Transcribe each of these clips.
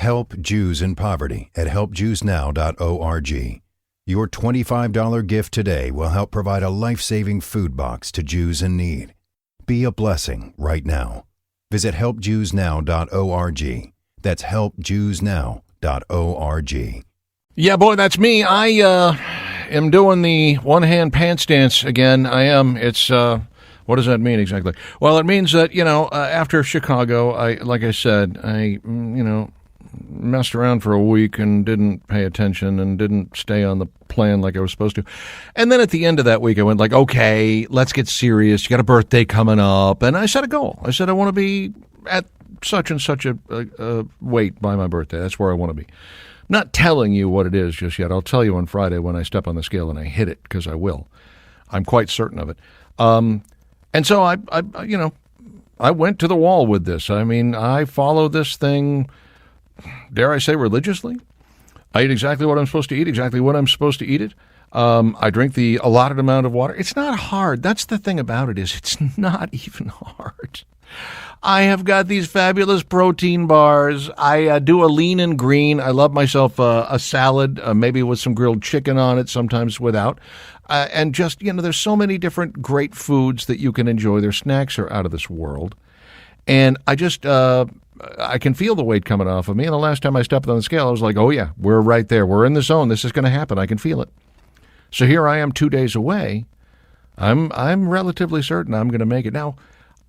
Help Jews in Poverty at helpjewsnow.org. Your $25 gift today will help provide a life-saving food box to Jews in need. Be a blessing right now. Visit helpjewsnow.org. That's helpjewsnow.org. Yeah, boy, that's me. I am doing the one-hand pants dance again. I am. It's, what does that mean exactly? Well, it means that, after Chicago, like I said, I messed around for a week and didn't pay attention and didn't stay on the plan like I was supposed to. And then at the end of that week, I went like, okay, let's get serious. You got a birthday coming up. And I set a goal. I said, I want to be at such and such a weight by my birthday. That's where I want to be. Not telling you what it is just yet. I'll tell you on Friday when I step on the scale and I hit it, because I will. I'm quite certain of it. And so I went to the wall with this. I mean, I follow this thing, dare I say, religiously. I eat exactly what I'm supposed to eat, exactly when I'm supposed to eat it. I drink the allotted amount of water. It's not hard. That's the thing about it, is it's not even hard. I have got these fabulous protein bars. I do a lean and green. I love myself a salad, maybe with some grilled chicken on it, sometimes without. And just, there's so many different great foods that you can enjoy. Their snacks are out of this world. And I just, I can feel the weight coming off of me. And the last time I stepped on the scale, I was like, oh, yeah, we're right there. We're in the zone. This is going to happen. I can feel it. So here I am 2 days away. I'm relatively certain I'm going to make it. Now,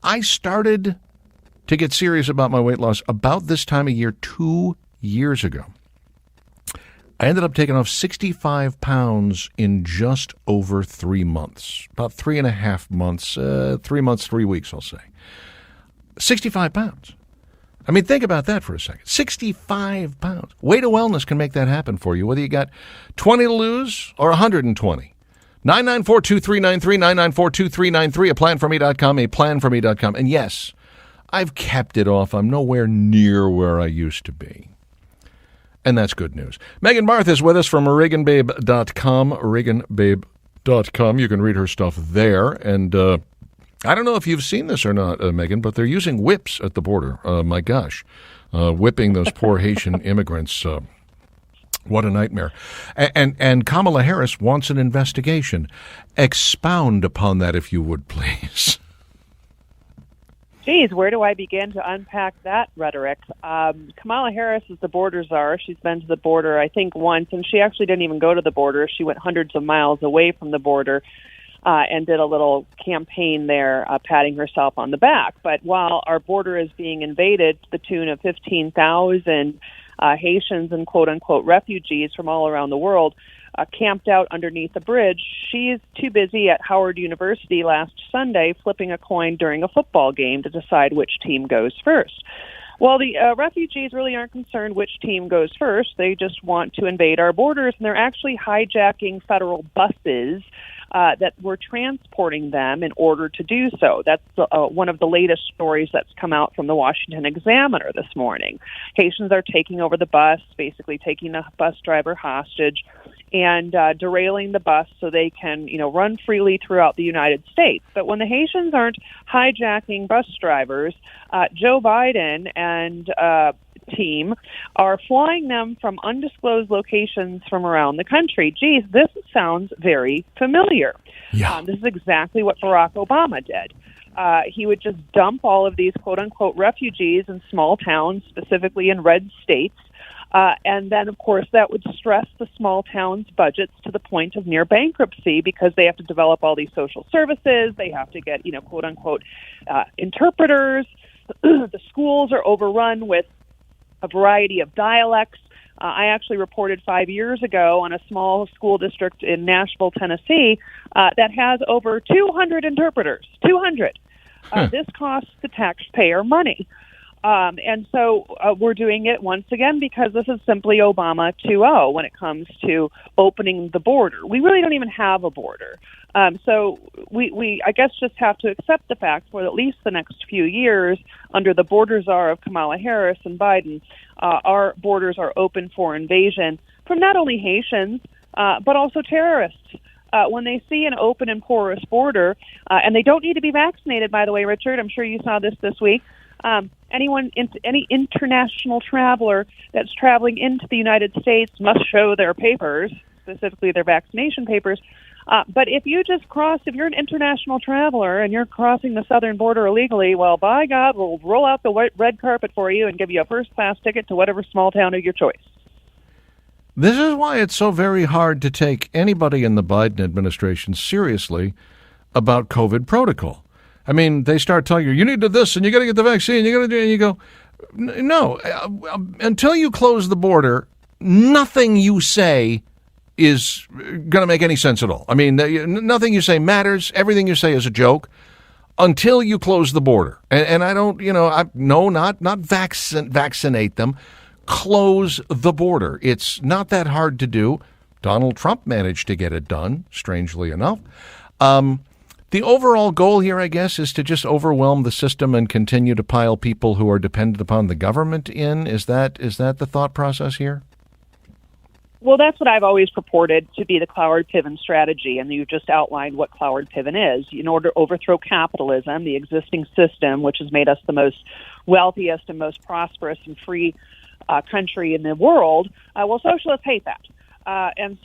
I started to get serious about my weight loss about this time of year 2 years ago. I ended up taking off 65 pounds in just over 3 months, about 3.5 months, 3 months, 3 weeks, I'll say. 65 pounds. I mean, think about that for a second. 65 pounds. Weight of Wellness can make that happen for you, whether you got 20 to lose or 120. 994-2393, 994-2393, aplanforme.com, aplanforme.com. And yes, I've kept it off. I'm nowhere near where I used to be. And that's good news. Megan Barth is with us from ReaganBabe.com, ReaganBabe.com. You can read her stuff there. And I don't know if you've seen this or not, Megan, but they're using whips at the border. My gosh, whipping those poor Haitian immigrants. What a nightmare. And Kamala Harris wants an investigation. Expound upon that, if you would, please. Geez, where do I begin to unpack that rhetoric? Kamala Harris is the border czar. She's been to the border, I think, once, and she actually didn't even go to the border. She went hundreds of miles away from the border and did a little campaign there, patting herself on the back. But while our border is being invaded to the tune of 15,000 Haitians and quote-unquote refugees from all around the world camped out underneath the bridge, she's too busy at Howard University last Sunday flipping a coin during a football game to decide which team goes first. Well, the refugees really aren't concerned which team goes first. They just want to invade our borders, and they're actually hijacking federal buses that were transporting them in order to do so. That's one of the latest stories that's come out from the Washington Examiner this morning. Haitians are taking over the bus, basically taking the bus driver hostage and derailing the bus so they can, run freely throughout the United States. But when the Haitians aren't hijacking bus drivers, Joe Biden and team are flying them from undisclosed locations from around the country. Geez, this sounds very familiar. Yeah. This is exactly what Barack Obama did. He would just dump all of these quote-unquote refugees in small towns, specifically in red states. And then, of course, that would stress the small towns' budgets to the point of near bankruptcy because they have to develop all these social services. They have to get, quote-unquote interpreters. The schools are overrun with a variety of dialects. I actually reported 5 years ago on a small school district in Nashville, Tennessee, that has over 200 interpreters. 200. This costs the taxpayer money. And so we're doing it once again because this is simply Obama 2.0 when it comes to opening the border. We really don't even have a border. So we I guess, just have to accept the fact for at least the next few years, under the border czar of Kamala Harris and Biden, our borders are open for invasion from not only Haitians, but also terrorists. When they see an open and porous border, and they don't need to be vaccinated, by the way, Richard, I'm sure you saw this week, Any international traveler that's traveling into the United States must show their papers, specifically their vaccination papers. But if you're an international traveler and you're crossing the southern border illegally, well, by God, we'll roll out the red carpet for you and give you a first-class ticket to whatever small town of your choice. This is why it's so very hard to take anybody in the Biden administration seriously about COVID protocol. I mean, they start telling you need to this and you got to get the vaccine, you got to do it, and you go, no, until you close the border, nothing you say is going to make any sense at all. I mean, nothing you say matters. Everything you say is a joke until you close the border. And I don't, not vaccinate them. Close the border. It's not that hard to do. Donald Trump managed to get it done, strangely enough. The overall goal here, I guess, is to just overwhelm the system and continue to pile people who are dependent upon the government in. Is that the thought process here? Well, that's what I've always purported to be the Cloward-Piven strategy, and you just outlined what Cloward-Piven is. In order to overthrow capitalism, the existing system, which has made us the most wealthiest and most prosperous and free country in the world, well, socialists hate that, and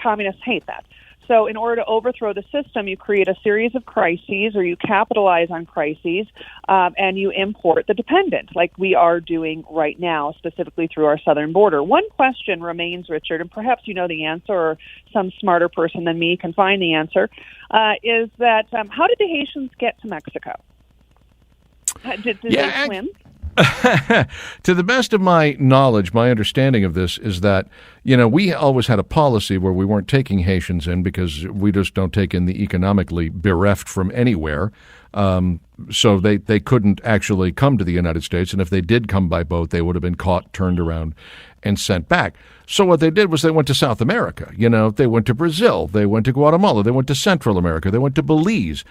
communists hate that. So in order to overthrow the system, you create a series of crises, or you capitalize on crises, and you import the dependent, like we are doing right now, specifically through our southern border. One question remains, Richard, and perhaps you know the answer, or some smarter person than me can find the answer, is that how did the Haitians get to Mexico? Did they swim? To the best of my knowledge, my understanding of this is that, we always had a policy where we weren't taking Haitians in because we just don't take in the economically bereft from anywhere. So they couldn't actually come to the United States. And if they did come by boat, they would have been caught, turned around, and sent back. So what they did was they went to South America. They went to Brazil. They went to Guatemala. They went to Central America. They went to Belize.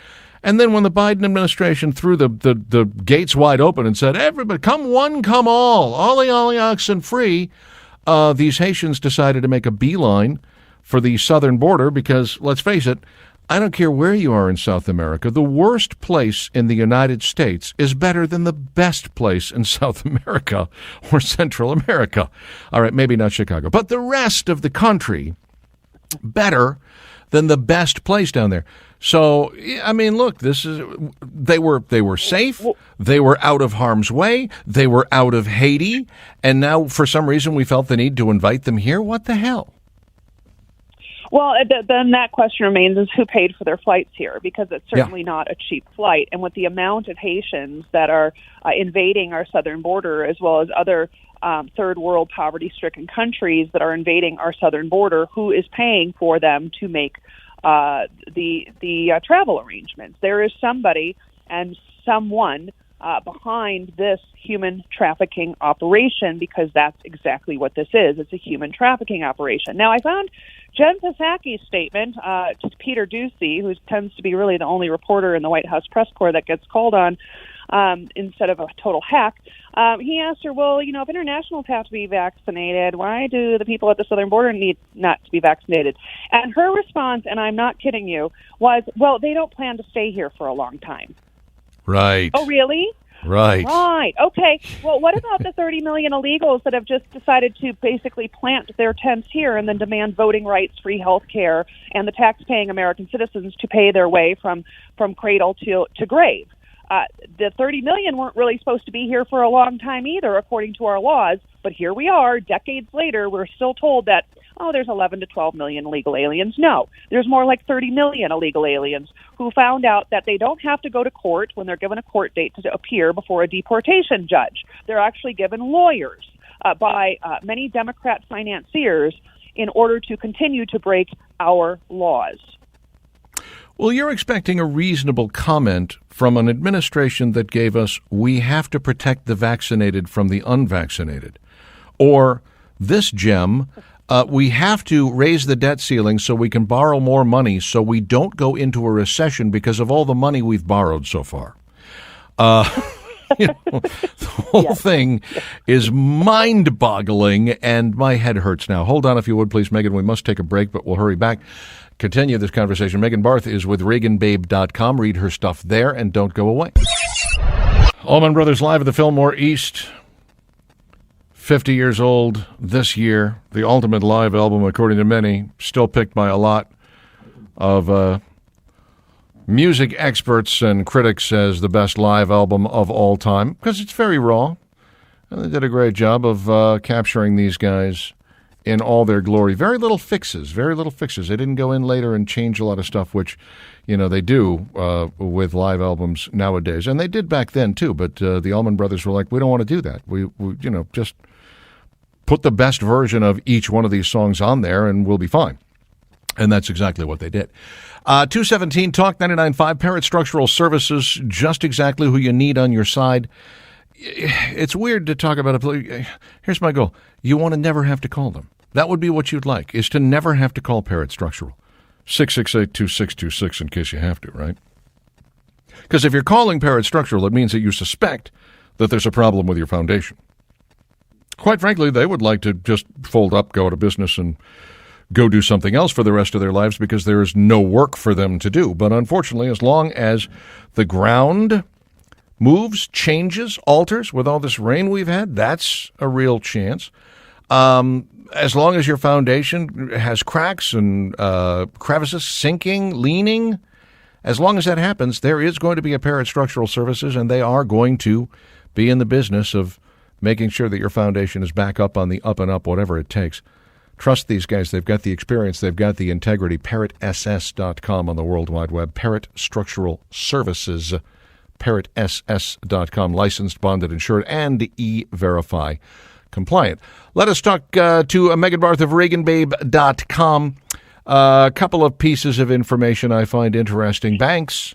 And then when the Biden administration threw the gates wide open and said, everybody, come one, come all, ollie, oxen free, these Haitians decided to make a beeline for the southern border because, let's face it, I don't care where you are in South America, the worst place in the United States is better than the best place in South America or Central America. All right, maybe not Chicago, but the rest of the country better than the best place down there. So, I mean, look, they were safe, they were out of harm's way, they were out of Haiti, and now for some reason we felt the need to invite them here. What the hell? Well, then that question remains is who paid for their flights here, because it's certainly not a cheap flight. And with the amount of Haitians that are invading our southern border, as well as other third world poverty-stricken countries that are invading our southern border, who is paying for them to make the travel arrangements? There is somebody and someone behind this human trafficking operation, because that's exactly what this is. It's a human trafficking operation. Now, I found Jen Psaki's statement to Peter Doocy, who tends to be really the only reporter in the White House press corps that gets called on instead of a total hack. He asked her, well, if internationals have to be vaccinated, why do the people at the southern border need not to be vaccinated? And her response, and I'm not kidding you, was, well, they don't plan to stay here for a long time. Right. Oh, really? Right. Right. Okay. Well, what about the 30 million illegals that have just decided to basically plant their tents here and then demand voting rights, free health care, and the tax-paying American citizens to pay their way from cradle to grave? The 30 million weren't really supposed to be here for a long time either, according to our laws. But here we are, decades later, we're still told that, there's 11 to 12 million illegal aliens. No, there's more like 30 million illegal aliens who found out that they don't have to go to court when they're given a court date to appear before a deportation judge. They're actually given lawyers by many Democrat financiers in order to continue to break our laws. Well, you're expecting a reasonable comment from an administration that gave us, we have to protect the vaccinated from the unvaccinated. Or this gem, we have to raise the debt ceiling so we can borrow more money so we don't go into a recession because of all the money we've borrowed so far. The whole thing is mind-boggling, and my head hurts now. Hold on, if you would, please, Megan. We must take a break, but we'll hurry back. Continue this conversation. Megan Barth is with ReaganBabe.com. Read her stuff there, and don't go away. Allman Brothers live at the Fillmore East. 50 years old this year. The ultimate live album, according to many, still picked by a lot of music experts and critics as the best live album of all time, because it's very raw. And they did a great job of capturing these guys in all their glory. Very little fixes. They didn't go in later and change a lot of stuff, which, they do with live albums nowadays. And they did back then, too. But the Allman Brothers were like, we don't want to do that. We just put the best version of each one of these songs on there and we'll be fine. And that's exactly what they did. 217 Talk 99.5 Parrot Structural Services, just exactly who you need on your side. It's weird to talk about it. Here's my goal. You want to never have to call them. That would be what you'd like, is to never have to call Parrot Structural. 668-2626 in case you have to, right? Because if you're calling Parrot Structural, it means that you suspect that there's a problem with your foundation. Quite frankly, they would like to just fold up, go out of business, and go do something else for the rest of their lives because there is no work for them to do. But unfortunately, as long as the ground moves, changes, alters with all this rain we've had, that's a real chance. As long as your foundation has cracks and crevices, sinking, leaning, as long as that happens, there is going to be a Parrot Structural Services, and they are going to be in the business of making sure that your foundation is back up on the up and up, whatever it takes. Trust these guys. They've got the experience. They've got the integrity. ParrotSS.com on the World Wide Web. Parrot Structural Services. ParrotSS.com. Licensed, bonded, insured, and E-Verify compliant. Let us talk to Megan Barth of ReaganBabe.com. A couple of pieces of information I find interesting. Banks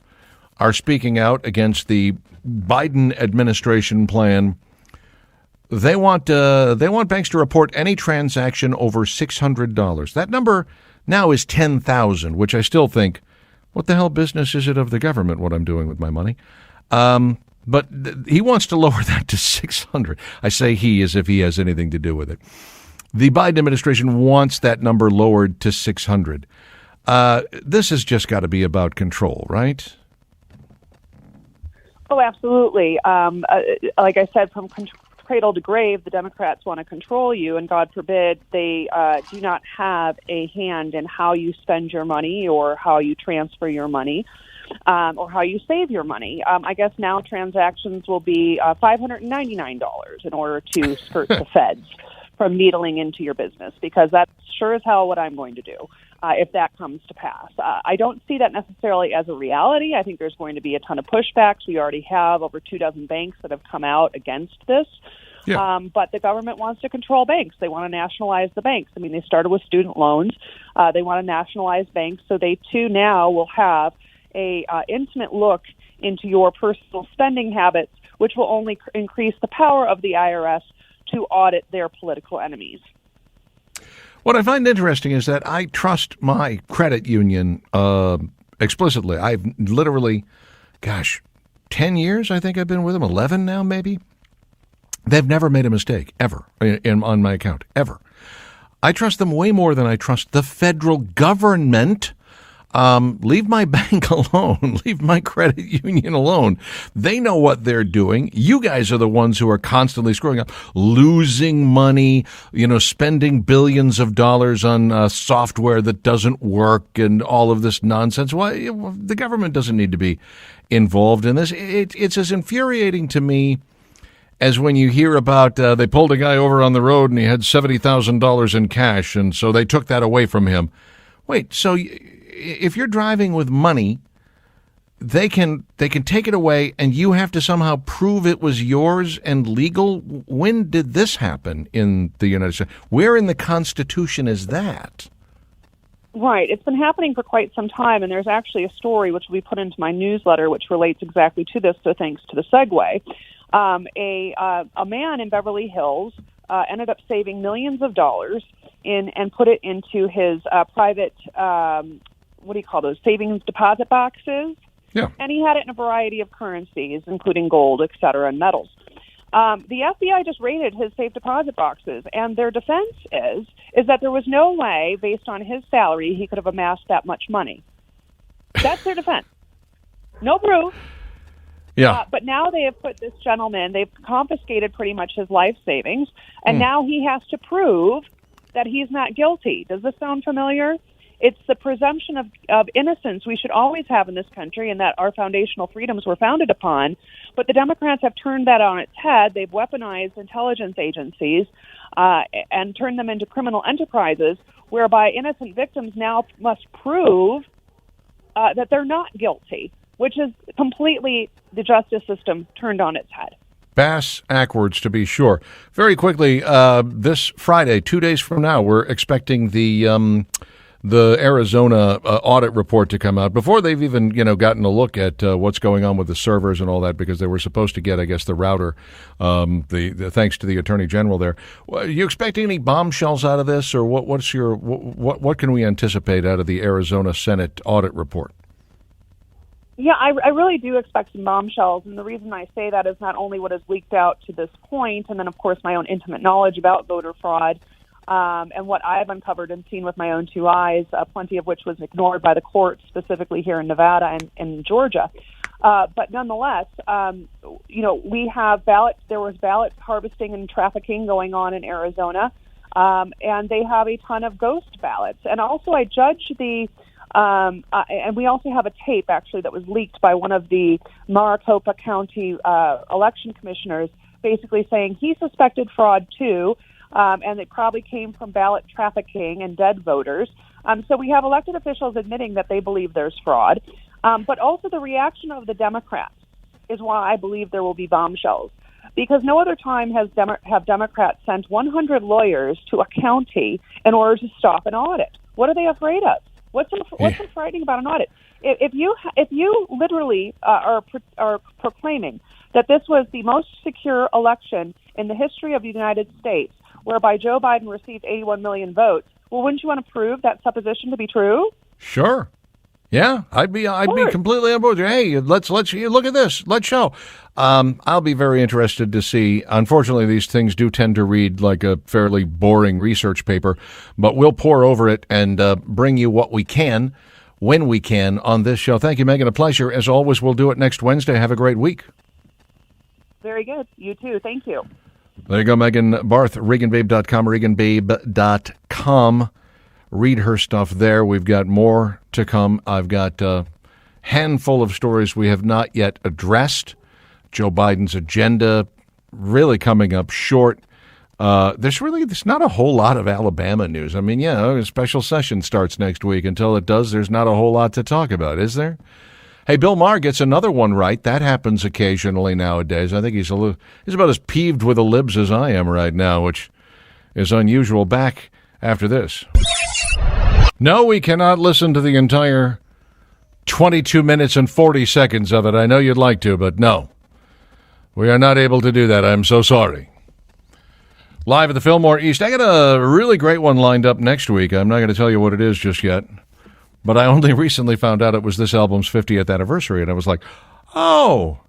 are speaking out against the Biden administration plan. They want banks to report any transaction over $600. That number now is 10,000, which I still think, what the hell business is it of the government, what I'm doing with my money? But he wants to lower that to 600. I say he as if he has anything to do with it. The Biden administration wants that number lowered to 600. This has just got to be about control, right? Oh, absolutely. Like I said, from cradle to grave, the Democrats want to control you, and God forbid they do not have a hand in how you spend your money or how you transfer your money or how you save your money. I guess now transactions will be $599 in order to skirt the feds from needling into your business, because that's sure as hell what I'm going to do if that comes to pass. I don't see that necessarily as a reality. I think there's going to be a ton of pushbacks. We already have over 24 banks that have come out against this. Yeah. But the government wants to control banks. They want to nationalize the banks. I mean, they started with student loans. They want to nationalize banks, so they too now will have a intimate look into your personal spending habits, which will only increase the power of the IRS to audit their political enemies. What I find interesting is that I trust my credit union explicitly. I've literally, 10 years I think I've been with them, 11 now maybe. They've never made a mistake, ever, on my account, ever. I trust them way more than I trust the federal government. Leave my bank alone. Leave my credit union alone. They know what they're doing. You guys are the ones who are constantly screwing up, losing money, spending billions of dollars on software that doesn't work and all of this nonsense. Why? The government doesn't need to be involved in this. It's as infuriating to me as when you hear about they pulled a guy over on the road and he had $70,000 in cash, and so they took that away from him. Wait, so if you're driving with money, they can take it away, and you have to somehow prove it was yours and legal? When did this happen in the United States? Where in the Constitution is that? Right. It's been happening for quite some time, and there's actually a story which we put into my newsletter which relates exactly to this, so thanks to the segue. A man in Beverly Hills ended up saving millions of dollars and put it into his private, what do you call those, savings deposit boxes? Yeah. And he had it in a variety of currencies, including gold, et cetera, and metals. The FBI just raided his safe deposit boxes, and their defense is that there was no way, based on his salary, he could have amassed that much money. That's their defense. No proof. Yeah. But now they have put this gentleman, they've confiscated pretty much his life savings, and now he has to prove that he's not guilty. Does this sound familiar? It's the presumption of innocence we should always have in this country and that our foundational freedoms were founded upon. But the Democrats have turned that on its head. They've weaponized intelligence agencies and turned them into criminal enterprises, whereby innocent victims now must prove that they're not guilty, which is completely the justice system turned on its head. Bass backwards, to be sure. Very quickly, this Friday, 2 days from now, we're expecting the Arizona audit report to come out before they've even gotten a look at what's going on with the servers and all that, because they were supposed to get, I guess, the router. The thanks to the Attorney General there. Are you expecting any bombshells out of this, or what can we anticipate out of the Arizona Senate audit report? Yeah, I really do expect some bombshells, and the reason I say that is not only what has leaked out to this point, and then, of course, my own intimate knowledge about voter fraud, and what I've uncovered and seen with my own two eyes, plenty of which was ignored by the courts, specifically here in Nevada and in Georgia. But nonetheless, we have there was ballot harvesting and trafficking going on in Arizona, and they have a ton of ghost ballots. And also I judge and we also have a tape, actually, that was leaked by one of the Maricopa County election commissioners, basically saying he suspected fraud, too, and it probably came from ballot trafficking and dead voters. So we have elected officials admitting that they believe there's fraud. But also the reaction of the Democrats is why I believe there will be bombshells. Because no other time have Democrats sent 100 lawyers to a county in order to stop an audit. What are they afraid of? What's so frightening about an audit? If you literally are proclaiming that this was the most secure election in the history of the United States, whereby Joe Biden received 81 million votes, well, wouldn't you want to prove that supposition to be true? Sure. Yeah, I'd be completely on board. Hey, let's look at this. Let's show. I'll be very interested to see. Unfortunately, these things do tend to read like a fairly boring research paper, but we'll pore over it and bring you what we can when we can on this show. Thank you, Megan. A pleasure. As always, we'll do it next Wednesday. Have a great week. Very good. You too. Thank you. There you go, Megan Barth, ReganBabe.com, ReganBabe.com. Read her stuff there. We've got more to come. I've got a handful of stories we have not yet addressed. Joe Biden's agenda really coming up short. There's not a whole lot of Alabama news. I mean, a special session starts next week. Until it does, there's not a whole lot to talk about, is there? Hey, Bill Maher gets another one right. That happens occasionally nowadays. I think he's about as peeved with the libs as I am right now, which is unusual. Back after this. No, we cannot listen to the entire 22 minutes and 40 seconds of it. I know you'd like to, but no. We are not able to do that. I'm so sorry. Live at the Fillmore East. I got a really great one lined up next week. I'm not going to tell you what it is just yet. But I only recently found out it was this album's 50th anniversary, and I was like, oh,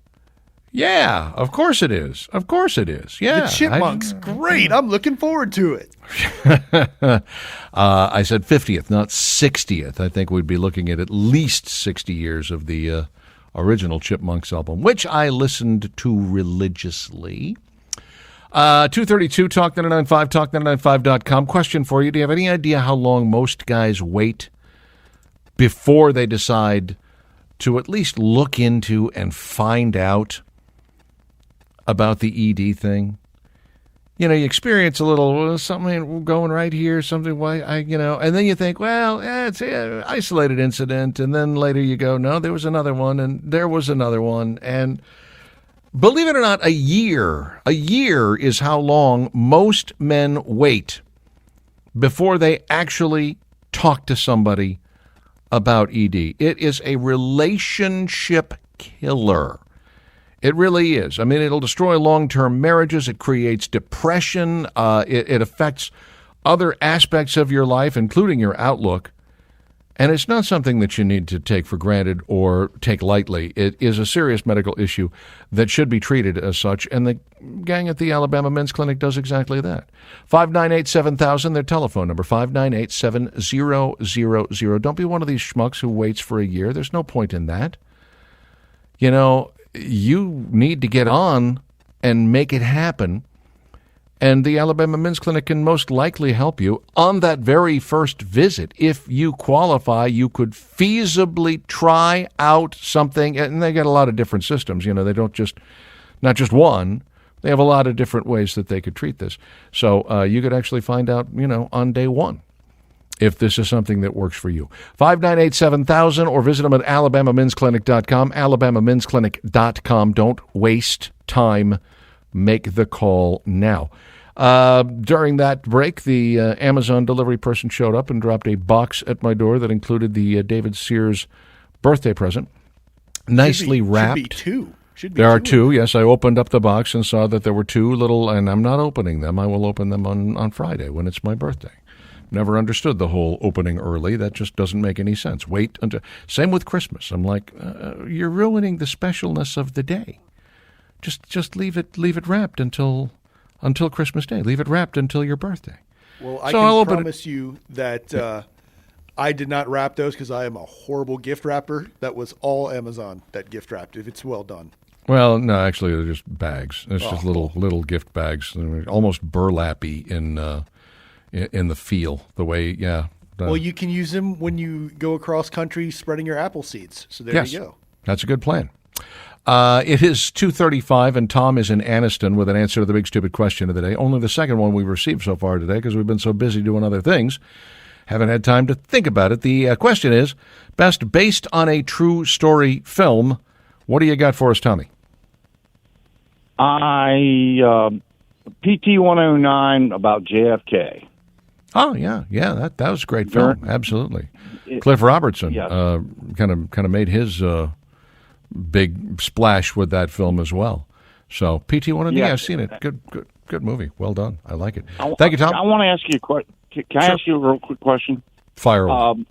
yeah, of course it is. Of course it is. Yeah. The Chipmunks, great. I'm looking forward to it. I said 50th, not 60th. I think we'd be looking at least 60 years of the original Chipmunks album, which I listened to religiously. 232 Talk 995, talk995.com. Question for you. Do you have any idea how long most guys wait before they decide to at least look into and find out about the ED thing? You experience a little something going right here, something and then you think, well, it's an isolated incident, and then later you go, no, there was another one, and there was another one, and believe it or not, a year is how long most men wait before they actually talk to somebody about ED. It is a relationship killer. It really is. I mean, it'll destroy long-term marriages. It creates depression. It affects other aspects of your life, including your outlook. And it's not something that you need to take for granted or take lightly. It is a serious medical issue that should be treated as such, and the gang at the Alabama Men's Clinic does exactly that. 598-7000, their telephone number, 598-7000. Don't be one of these schmucks who waits for a year. There's no point in that. you need to get on and make it happen. And the Alabama Men's Clinic can most likely help you on that very first visit. If you qualify, you could feasibly try out something. And they got a lot of different systems. You know, they don't just, not just one. They have a lot of different ways that they could treat this. So you could actually find out, you know, on day one if this is something that works for you. 598-7000 or visit them at alabamamensclinic.com, alabamamensclinic.com. Don't waste time. Make the call now. During that break, the Amazon delivery person showed up and dropped a box at my door that included the David Sears birthday present. Nicely wrapped. Should be two. There are two. Yes, I opened up the box and saw that there were two little, and I'm not opening them. I will open them on Friday when it's my birthday. Never understood the whole opening early. That just doesn't make any sense. Wait until. Same with Christmas. I'm like, you're ruining the specialness of the day. Just leave it wrapped until Christmas Day. Leave it wrapped until your birthday. Well, I can promise you that I did not wrap those because I am a horrible gift wrapper. That was all Amazon that gift wrapped. If it's well done. Well, no, actually, they're just bags. It's just little gift bags, almost burlappy in the feel. The way, yeah. Well, you can use them when you go across country spreading your apple seeds. So there you go. That's a good plan. It is 2:35, and Tom is in Anniston with an answer to the big stupid question of the day. Only the second one we've received so far today because we've been so busy doing other things. Haven't had time to think about it. The question is, best based on a true story film. What do you got for us, Tommy? PT 109 about JFK. Oh, yeah, that was a great film. Absolutely. Cliff Robertson kind of made his big splash with that film as well. So PT 109, I've seen it. Good movie. Well done. I like it. Thank you, Tom. I want to ask you a question. Can I ask you a real quick question? Fire away.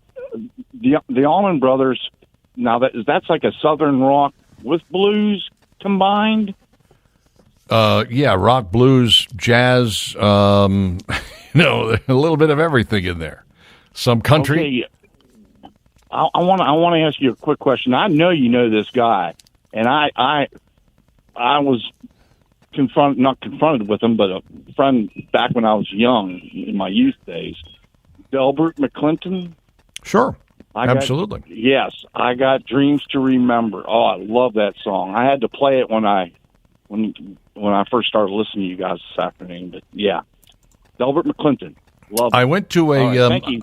The Allman Brothers. Now that's like a Southern rock with blues combined. Rock, blues, jazz. A little bit of everything in there. Some country. Okay. I want to ask you a quick question. I know you know this guy, and I was not confronted with him, but a friend back when I was young in my youth days. Delbert McClinton. Sure, absolutely. I got Dreams to Remember. Oh, I love that song. I had to play it when I first started listening to you guys this afternoon. But yeah, Delbert McClinton. Love it. I went to a. Thank you.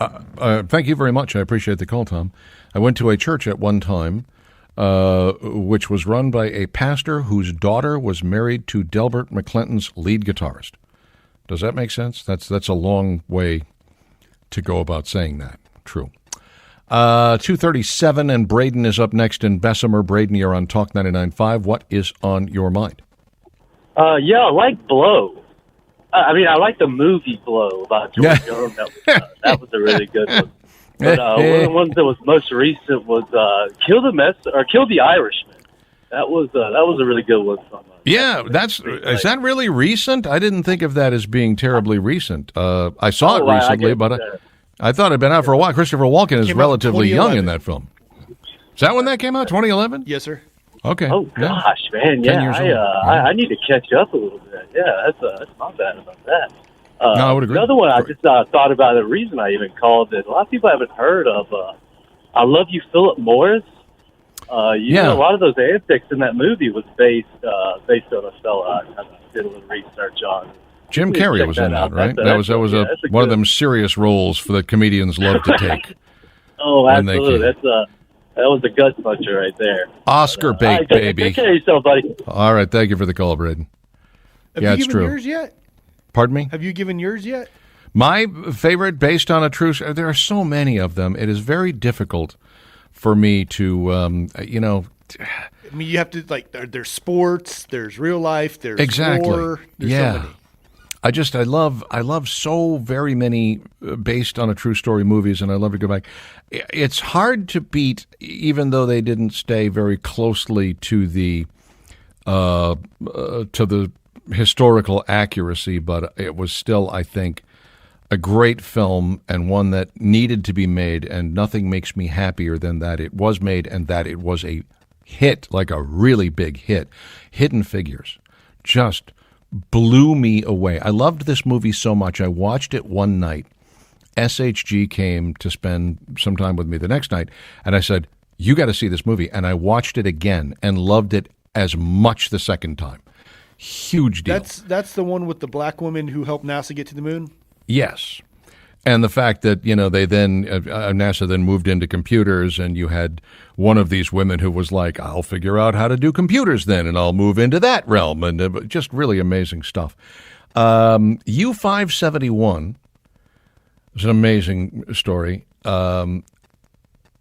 Thank you very much. I appreciate the call, Tom. I went to a church at one time, which was run by a pastor whose daughter was married to Delbert McClinton's lead guitarist. Does that make sense? That's a long way to go about saying that. True. 2:37, and Braden is up next in Bessemer. Braden, you're on Talk 99.5. What is on your mind? I like Blow. I like the movie Blow about George Jones. That was a really good one. But one of the ones that was most recent was Kill the Irishman. That was a really good one. Is that really recent? I didn't think of that as being terribly recent. I saw it recently, but I thought it'd been out for a while. Christopher Walken is relatively young in that film. Is that when that came out? 2011? Yes, sir. Okay. Oh gosh, man, I need to catch up a little bit. Yeah, that's not bad about that. No, I would agree. Another one I just thought about. The reason I even called it. A lot of people haven't heard of. I Love You, Philip Morris. A lot of those antics in that movie was based on a fella I kind of did a little research on. Jim Carrey was in that, right? That was one of them serious roles for the comedians love to take. Oh, absolutely. That was a gut puncher right there. Oscar bait, baby. Take care of yourself, buddy. All right, thank you for the call, Braden. Have you given yours yet? Pardon me? Have you given yours yet? My favorite, based on a true... There are so many of them. It is very difficult for me to, you have to, there's sports, there's real life, there's war. There's so many. I love so very many based on a true story movies, and I love to go back. It's hard to beat, even though they didn't stay very closely to the historical accuracy, but it was still, I think, a great film and one that needed to be made, and nothing makes me happier than that it was made and that it was a hit, like a really big hit. Hidden Figures just blew me away. I loved this movie so much. I watched it one night. SHG came to spend some time with me the next night, and I said, you got to see this movie. And I watched it again and loved it as much the second time. Huge deal. That's the one with the black woman who helped NASA get to the moon? Yes. And the fact that, they then, NASA then moved into computers, and you had one of these women who was like, I'll figure out how to do computers then, and I'll move into that realm. And just really amazing stuff. U-571 is an amazing story. And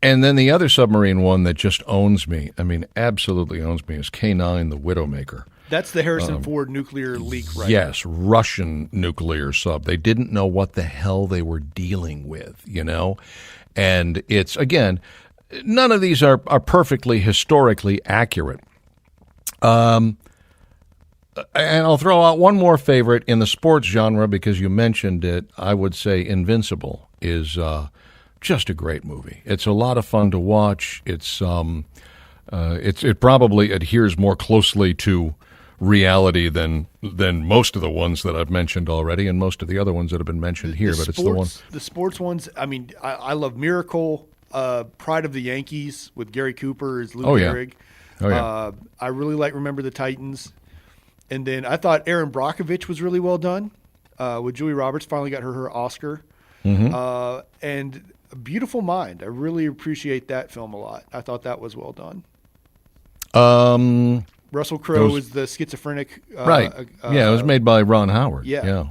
then the other submarine one that just owns me, absolutely owns me, is K9, the Widowmaker. That's the Harrison Ford nuclear leak, right? Yes, Russian nuclear sub. They didn't know what the hell they were dealing with, And it's, again, none of these are perfectly historically accurate. And I'll throw out one more favorite in the sports genre because you mentioned it. I would say Invincible is just a great movie. It's a lot of fun to watch. It probably adheres more closely to reality than most of the ones that I've mentioned already, and most of the other ones that have been mentioned here. But it's the one. The sports ones. I love Miracle, Pride of the Yankees with Gary Cooper as Lou Gehrig. Oh yeah. I really like Remember the Titans, and then I thought Erin Brockovich was really well done. With Julie Roberts finally got her Oscar, and A Beautiful Mind. I really appreciate that film a lot. I thought that was well done. Russell Crowe is the schizophrenic. Right. It was made by Ron Howard. Yeah.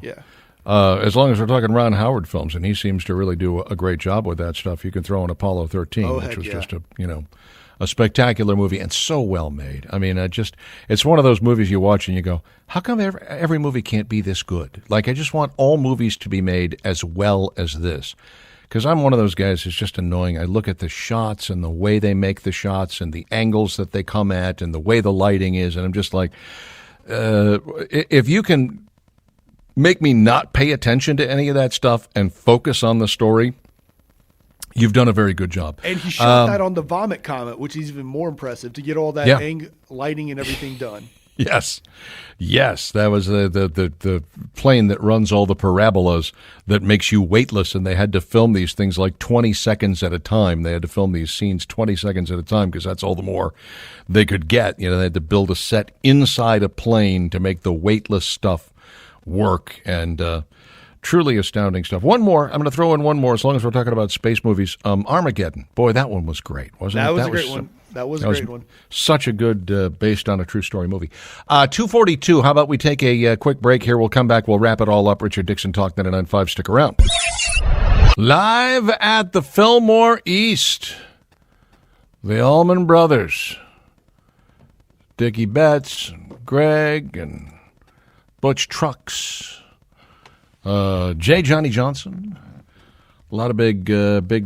As long as we're talking Ron Howard films, and he seems to really do a great job with that stuff, you can throw in Apollo 13, which was just a spectacular movie and so well made. It's one of those movies you watch and you go, how come every movie can't be this good? Like, I just want all movies to be made as well as this. Because I'm one of those guys who's just annoying. I look at the shots and the way they make the shots and the angles that they come at and the way the lighting is, and I'm just like, if you can make me not pay attention to any of that stuff and focus on the story, you've done a very good job. And he shot that on the Vomit Comet, which is even more impressive, to get all that lighting and everything done. Yes, that was the plane that runs all the parabolas that makes you weightless, and they had to film these things like 20 seconds at a time. They had to film these scenes 20 seconds at a time because that's all the more they could get. They had to build a set inside a plane to make the weightless stuff work, and truly astounding stuff. One more. I'm going to throw in one more as long as we're talking about space movies. Armageddon. Boy, that one was great, wasn't it? That was a great one. That was a great one. Such a good, based on a true story movie. 2:42. How about we take a quick break here? We'll come back. We'll wrap it all up. Richard Dixon, Talk 99.5. Stick around. Live at the Fillmore East, the Allman Brothers, Dickie Betts, Greg, and Butch Trucks, J. Johnny Johnson. A lot of big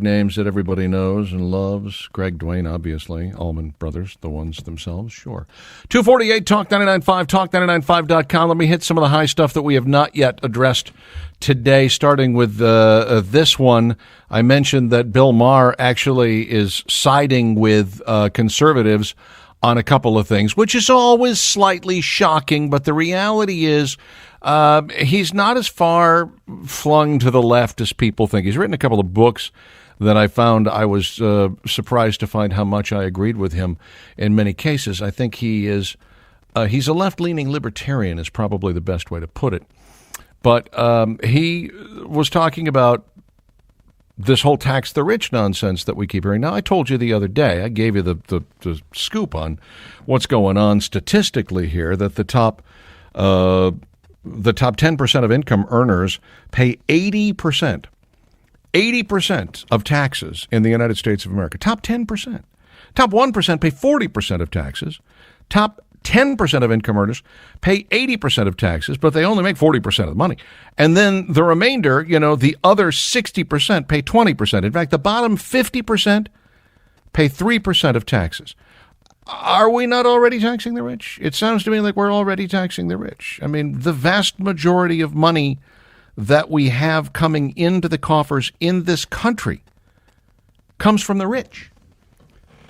names that everybody knows and loves. Greg Dwayne, obviously. Allman Brothers, the ones themselves, sure. 248, Talk 99.5, talk995.com. Let me hit some of the high stuff that we have not yet addressed today, starting with this one. I mentioned that Bill Maher actually is siding with conservatives on a couple of things, which is always slightly shocking, but the reality is he's not as far flung to the left as people think. He's written a couple of books that I found I was surprised to find how much I agreed with him in many cases. I think he's a left-leaning libertarian is probably the best way to put it. But he was talking about this whole tax the rich nonsense that we keep hearing. Now, I told you the other day, I gave you the scoop on what's going on statistically here, that the top 10% of income earners pay 80% of taxes in the United States of America. Top 10%. Top 1% pay 40% of taxes. Top 10% of income earners pay 80% of taxes, but they only make 40% of the money. And then the remainder, the other 60% pay 20%. In fact, the bottom 50% pay 3% of taxes. Are we not already taxing the rich? It sounds to me like we're already taxing the rich. I mean, the vast majority of money that we have coming into the coffers in this country comes from the rich.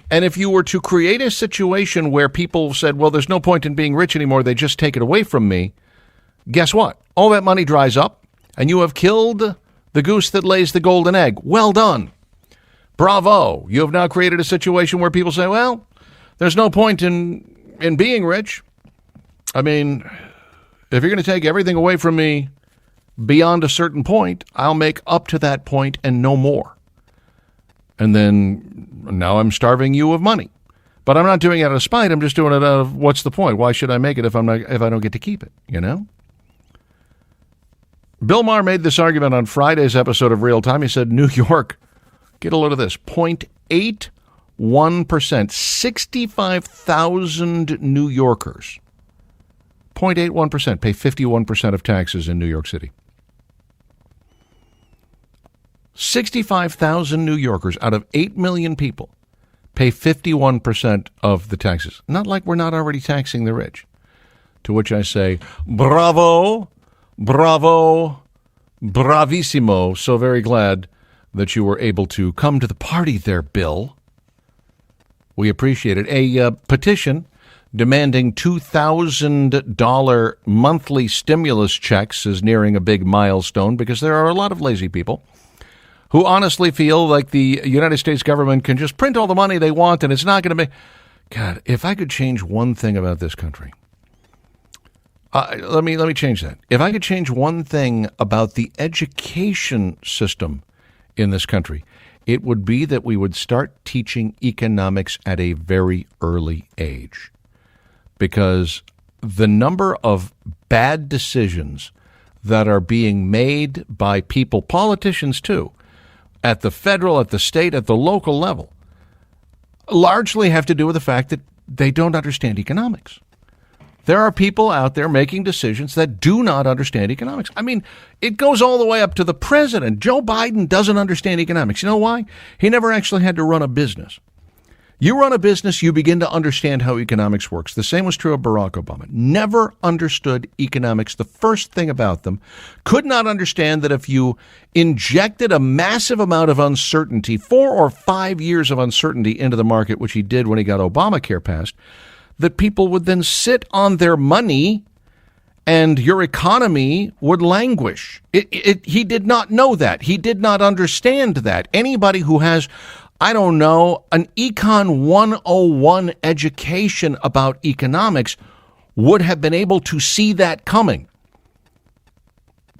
And if you were to create a situation where people said, well, there's no point in being rich anymore, they just take it away from me, guess what? All that money dries up, and you have killed the goose that lays the golden egg. Well done. Bravo. You have now created a situation where people say, well, there's no point in being rich. I mean, if you're going to take everything away from me beyond a certain point, I'll make up to that point and no more. And then now I'm starving you of money. But I'm not doing it out of spite. I'm just doing it out of what's the point? Why should I make it if I don't get to keep it, you know? Bill Maher made this argument on Friday's episode of Real Time. He said, New York, get a load of this, 0.81%, 65,000 New Yorkers, 0.81% pay 51% of taxes in New York City. 65,000 New Yorkers out of 8 million people pay 51% of the taxes. Not like we're not already taxing the rich. To which I say, bravo, bravo, bravissimo. So very glad that you were able to come to the party there, Bill. We appreciate it. A petition demanding $2,000 monthly stimulus checks is nearing a big milestone because there are a lot of lazy people who honestly feel like the United States government can just print all the money they want and it's not going to be... God, if I could change one thing about this country... Let me change that. If I could change one thing about the education system in this country, it would be that we would start teaching economics at a very early age. Because the number of bad decisions that are being made by people, politicians too, at the federal, at the state, at the local level, largely have to do with the fact that they don't understand economics. There are people out there making decisions that do not understand economics. I mean, it goes all the way up to the president. Joe Biden doesn't understand economics. You know why? He never actually had to run a business. You run a business, you begin to understand how economics works. The same was true of Barack Obama. Never understood economics. The first thing about them, could not understand that if you injected a massive amount of uncertainty, 4 or 5 years of uncertainty into the market, which he did when he got Obamacare passed, that people would then sit on their money and your economy would languish. He did not know that. He did not understand that. Anybody who has, I don't know, an Econ 101 education about economics would have been able to see that coming.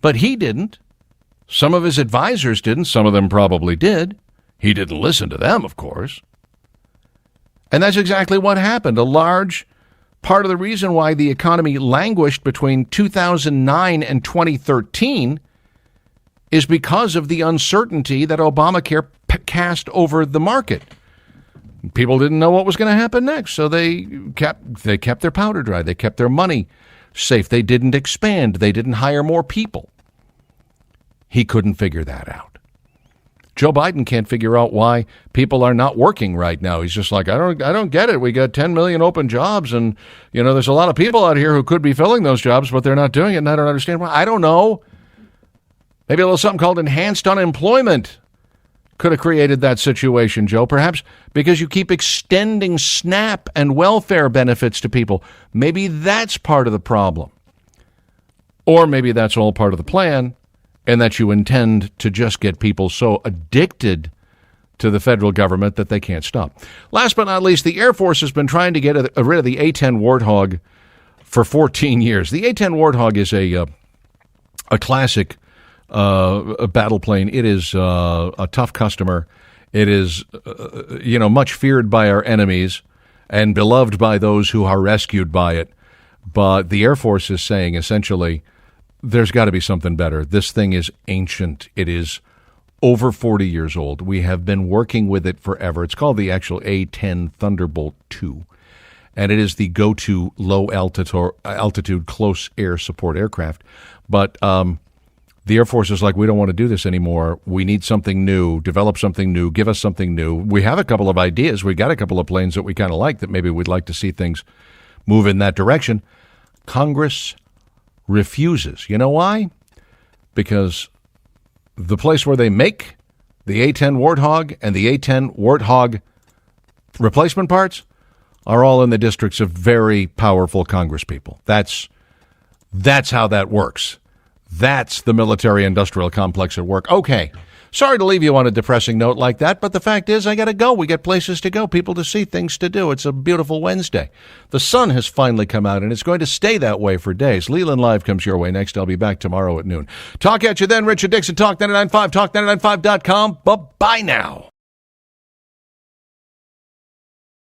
But he didn't. Some of his advisors didn't. Some of them probably did. He didn't listen to them, of course. And that's exactly what happened. A large part of the reason why the economy languished between 2009 and 2013 is because of the uncertainty that Obamacare cast over the market. People didn't know what was going to happen next, so they kept their powder dry. They kept their money safe. They didn't expand. They didn't hire more people. He couldn't figure that out. Joe Biden can't figure out why people are not working right now. He's just like, I don't get it. We got 10 million open jobs, and there's a lot of people out here who could be filling those jobs, but they're not doing it, and I don't understand why. I don't know. Maybe a little something called enhanced unemployment could have created that situation, Joe. Perhaps because you keep extending SNAP and welfare benefits to people. Maybe that's part of the problem. Or maybe that's all part of the plan, and that you intend to just get people so addicted to the federal government that they can't stop. Last but not least, the Air Force has been trying to get rid of the A-10 Warthog for 14 years. The A-10 Warthog is a classic battle plane. It is a tough customer. It is, much feared by our enemies and beloved by those who are rescued by it. But the Air Force is saying, essentially, there's got to be something better. This thing is ancient. It is over 40 years old. We have been working with it forever. It's called the actual A-10 Thunderbolt II, and it is the go-to low-altitude close air support aircraft. But the Air Force is like, we don't want to do this anymore. We need something new, develop something new, give us something new. We have a couple of ideas. We got a couple of planes that we kind of like that maybe we'd like to see things move in that direction. Congress refuses. You know why? Because the place where they make the A-10 Warthog and the A-10 Warthog replacement parts are all in the districts of very powerful congresspeople. That's how that works. That's the military-industrial complex at work. Okay. Sorry to leave you on a depressing note like that, but the fact is I got to go. We got places to go, people to see, things to do. It's a beautiful Wednesday. The sun has finally come out, and it's going to stay that way for days. Leland Live comes your way next. I'll be back tomorrow at noon. Talk at you then. Richard Dixon, Talk 99.5, talk995.com. Bye-bye now.